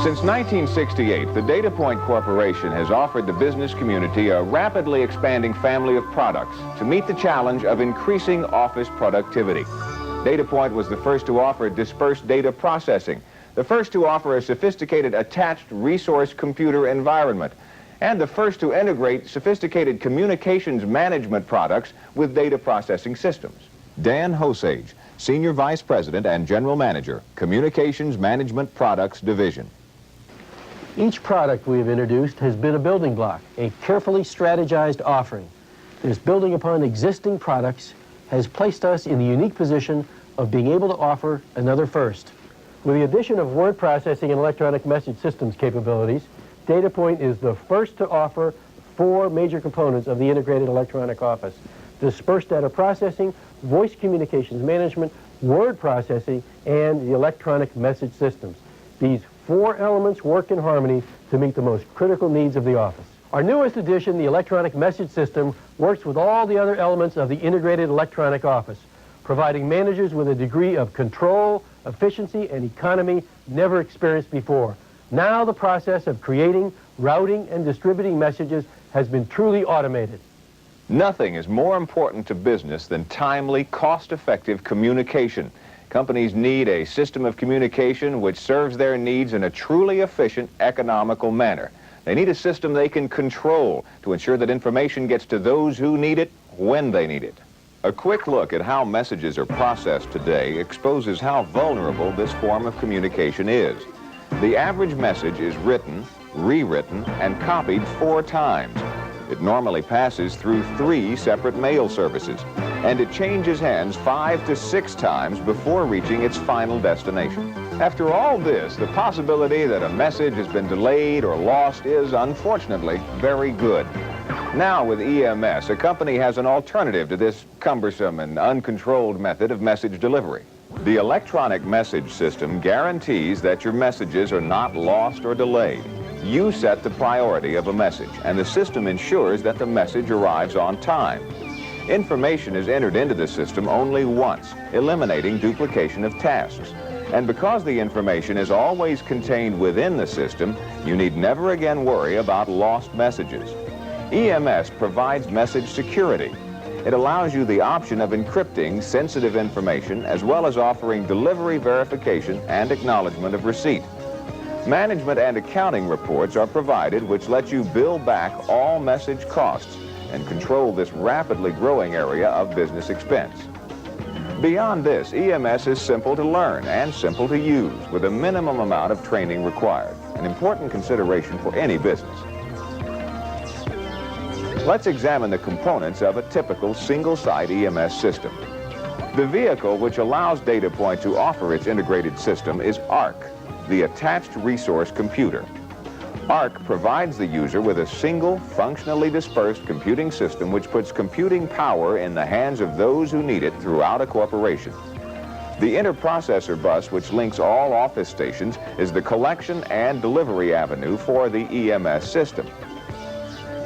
Since 1968, the Datapoint Corporation has offered the business community a rapidly expanding family of products to meet the challenge of increasing office productivity. Datapoint was the first to offer dispersed data processing, the first to offer a sophisticated attached resource computer environment, and the first to integrate sophisticated communications management products with data processing systems. Dan Hosage, Senior Vice President and General Manager, Communications Management Products Division. Each product we have introduced has been a building block, a carefully strategized offering. This building upon existing products has placed us in the unique position of being able to offer another first. With the addition of word processing and electronic message systems capabilities, Datapoint is the first to offer 4 major components of the integrated electronic office: dispersed data processing, voice communications management, word processing, and the electronic message systems. These 4 elements work in harmony to meet the most critical needs of the office. Our newest addition, the electronic message system, works with all the other elements of the integrated electronic office, providing managers with a degree of control, efficiency, and economy never experienced before. Now the process of creating, routing, and distributing messages has been truly automated. Nothing is more important to business than timely, cost-effective communication. Companies need a system of communication which serves their needs in a truly efficient, economical manner. They need a system they can control to ensure that information gets to those who need it when they need it. A quick look at how messages are processed today exposes how vulnerable this form of communication is. The average message is written, rewritten, and copied 4 times. It normally passes through 3 separate mail services, and it changes hands 5 to 6 times before reaching its final destination. After all this, the possibility that a message has been delayed or lost is, unfortunately, very good. Now with EMS, a company has an alternative to this cumbersome and uncontrolled method of message delivery. The electronic message system guarantees that your messages are not lost or delayed. You set the priority of a message, and the system ensures that the message arrives on time. Information is entered into the system only once, eliminating duplication of tasks. And because the information is always contained within the system, you need never again worry about lost messages. EMS provides message security. It allows you the option of encrypting sensitive information as well as offering delivery verification and acknowledgement of receipt. Management and accounting reports are provided which let you bill back all message costs and control this rapidly growing area of business expense. Beyond this, EMS is simple to learn and simple to use with a minimum amount of training required, an important consideration for any business. Let's examine the components of a typical single-site EMS system. The vehicle which allows Datapoint to offer its integrated system is ARC, the Attached Resource Computer. ARC provides the user with a single, functionally dispersed computing system which puts computing power in the hands of those who need it throughout a corporation. The interprocessor bus which links all office stations is the collection and delivery avenue for the EMS system.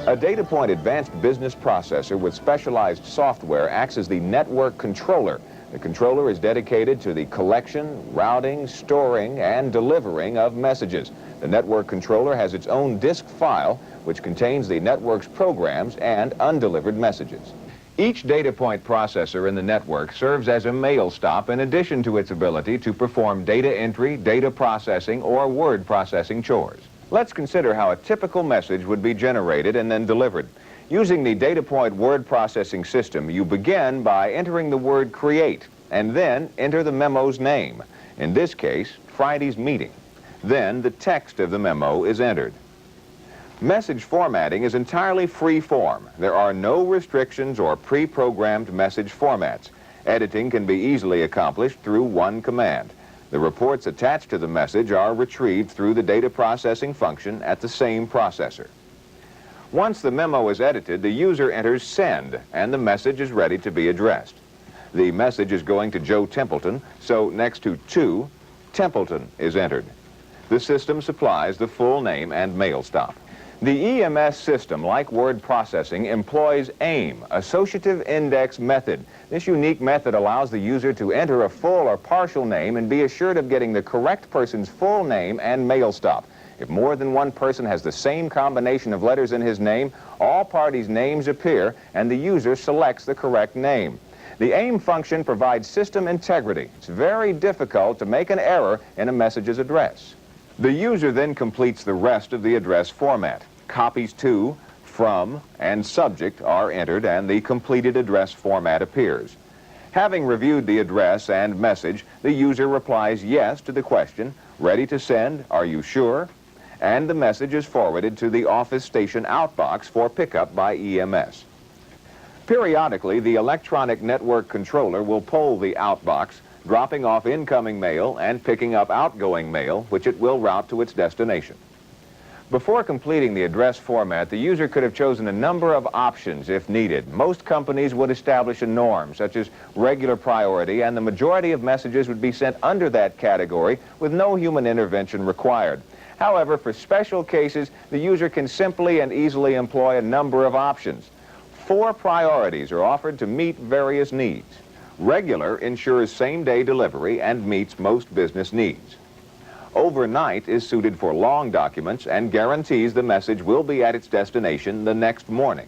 A Datapoint advanced business processor with specialized software acts as the network controller. The controller is dedicated to the collection, routing, storing, and delivering of messages. The network controller has its own disk file, which contains the network's programs and undelivered messages. Each Datapoint processor in the network serves as a mail stop in addition to its ability to perform data entry, data processing, or word processing chores. Let's consider how a typical message would be generated and then delivered. Using the Datapoint word processing system, you begin by entering the word create and then enter the memo's name. In this case, Friday's meeting. Then the text of the memo is entered. Message formatting is entirely free form. There are no restrictions or pre-programmed message formats. Editing can be easily accomplished through one command. The reports attached to the message are retrieved through the data processing function at the same processor. Once the memo is edited, the user enters send, and the message is ready to be addressed. The message is going to Joe Templeton, so next to Templeton is entered. The system supplies the full name and mail stop. The EMS system, like word processing, employs AIM, Associative Index Method. This unique method allows the user to enter a full or partial name and be assured of getting the correct person's full name and mail stop. If more than one person has the same combination of letters in his name, all parties' names appear and the user selects the correct name. The AIM function provides system integrity. It's very difficult to make an error in a message's address. The user then completes the rest of the address format. Copies to, from, and subject are entered and the completed address format appears. Having reviewed the address and message, the user replies yes to the question, ready to send, are you sure? And the message is forwarded to the office station outbox for pickup by EMS. Periodically, the electronic network controller will poll the outbox, dropping off incoming mail and picking up outgoing mail, which it will route to its destination. Before completing the address format, the user could have chosen a number of options if needed. Most companies would establish a norm, such as regular priority, and the majority of messages would be sent under that category with no human intervention required. However, for special cases, the user can simply and easily employ a number of options. 4 priorities are offered to meet various needs. Regular ensures same-day delivery and meets most business needs. Overnight is suited for long documents and guarantees the message will be at its destination the next morning.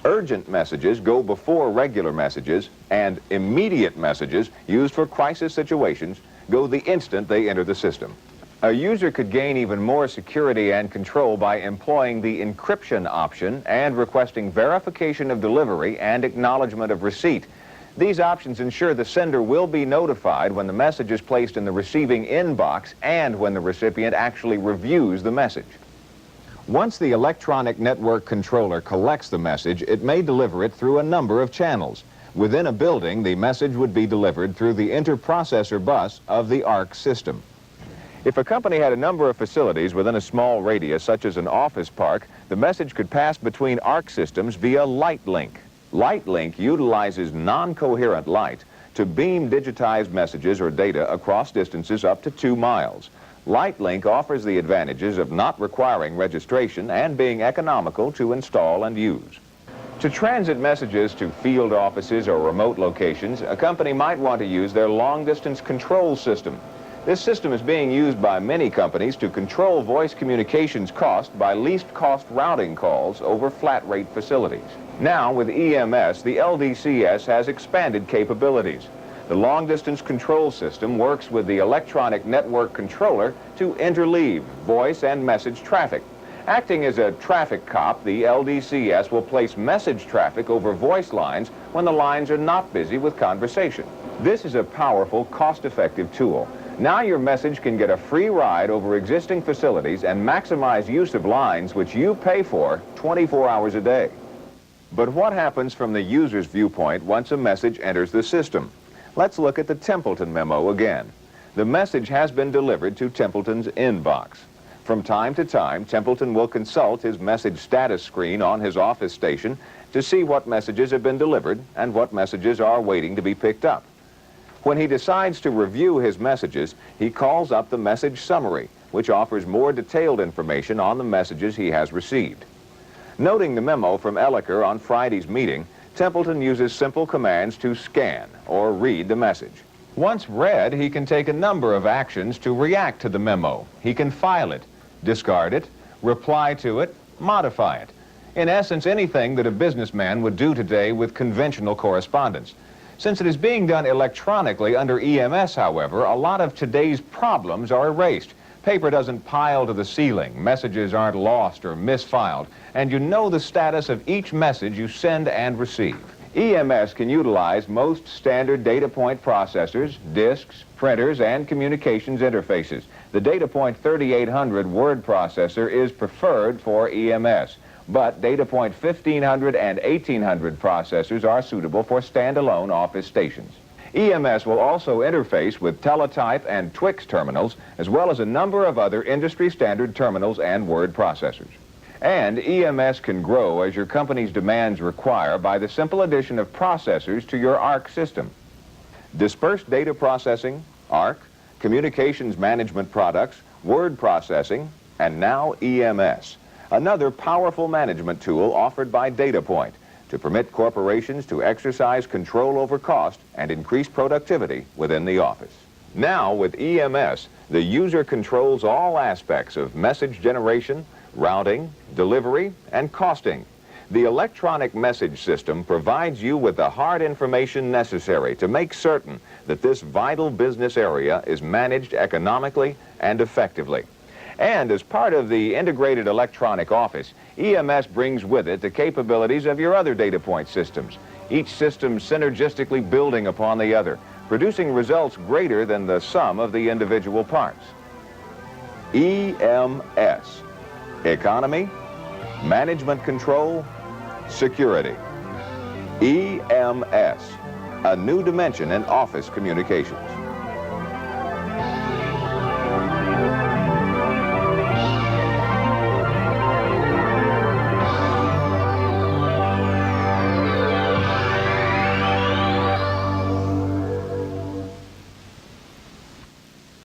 Urgent messages go before regular messages, and immediate messages used for crisis situations go the instant they enter the system. A user could gain even more security and control by employing the encryption option and requesting verification of delivery and acknowledgement of receipt. These options ensure the sender will be notified when the message is placed in the receiving inbox and when the recipient actually reviews the message. Once the electronic network controller collects the message, it may deliver it through a number of channels. Within a building, the message would be delivered through the interprocessor bus of the ARC system. If a company had a number of facilities within a small radius, such as an office park, the message could pass between ARC systems via light link. Light link utilizes non-coherent light to beam digitized messages or data across distances up to 2 miles. Light link offers the advantages of not requiring registration and being economical to install and use. To transit messages to field offices or remote locations, a company might want to use their long-distance control system. This system is being used by many companies to control voice communications cost by least cost routing calls over flat rate facilities. Now, with EMS, the LDCS has expanded capabilities. The long-distance control system works with the electronic network controller to interleave voice and message traffic. Acting as a traffic cop, the LDCS will place message traffic over voice lines when the lines are not busy with conversation. This is a powerful, cost-effective tool. Now your message can get a free ride over existing facilities and maximize use of lines which you pay for 24 hours a day. But what happens from the user's viewpoint once a message enters the system? Let's look at the Templeton memo again. The message has been delivered to Templeton's inbox. From time to time, Templeton will consult his message status screen on his office station to see what messages have been delivered and what messages are waiting to be picked up. When he decides to review his messages, he calls up the message summary, which offers more detailed information on the messages he has received. Noting the memo from Elliker on Friday's meeting, Templeton uses simple commands to scan or read the message. Once read, he can take a number of actions to react to the memo. He can file it, discard it, reply to it, modify it. In essence, anything that a businessman would do today with conventional correspondence. Since it is being done electronically under EMS, however, a lot of today's problems are erased. Paper doesn't pile to the ceiling, messages aren't lost or misfiled, and you know the status of each message you send and receive. EMS can utilize most standard data point processors, disks, printers, and communications interfaces. The Datapoint-3800 word processor is preferred for EMS. But Datapoint 1500 and 1800 processors are suitable for standalone office stations. EMS will also interface with teletype and Twix terminals, as well as a number of other industry standard terminals and word processors. And EMS can grow as your company's demands require by the simple addition of processors to your ARC system. Dispersed data processing, ARC, communications management products, word processing, and now EMS. another powerful management tool offered by Datapoint to permit corporations to exercise control over cost and increase productivity within the office. Now, with EMS, the user controls all aspects of message generation, routing, delivery, and costing. The electronic message system provides you with the hard information necessary to make certain that this vital business area is managed economically and effectively. And as part of the integrated electronic office, EMS brings with it the capabilities of your other Datapoint systems, each system synergistically building upon the other, producing results greater than the sum of the individual parts. EMS. Economy, management control, security. EMS. A new dimension in office communications.